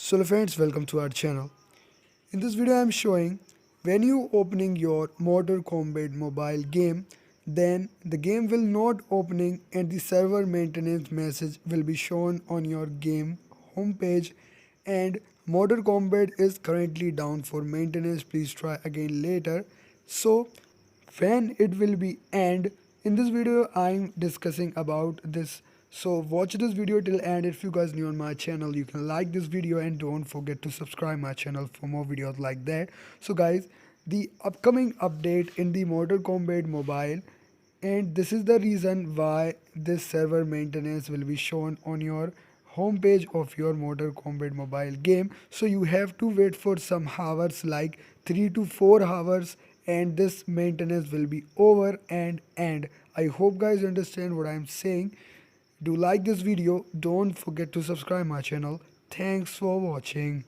So hello friends, welcome to our channel. In this video I am showing when you opening your Mortal Kombat mobile game, then the game will not opening and the server maintenance message will be shown on your game homepage, and Mortal Kombat is currently down for maintenance. Please try again later. So when it will be end, in this video I'm discussing about this. So watch this video till end. If you guys new on my channel, you can like this video and don't forget to subscribe my channel for more videos like that. So guys, the upcoming update in the Mortal Kombat mobile, and this is the reason why this server maintenance will be shown on your homepage of your Mortal Kombat mobile game. So you have to wait for some hours, like 3 to 4 hours, and this maintenance will be over and end. I hope guys understand what I'm saying. Do like this video, don't forget to subscribe my channel. Thanks for watching.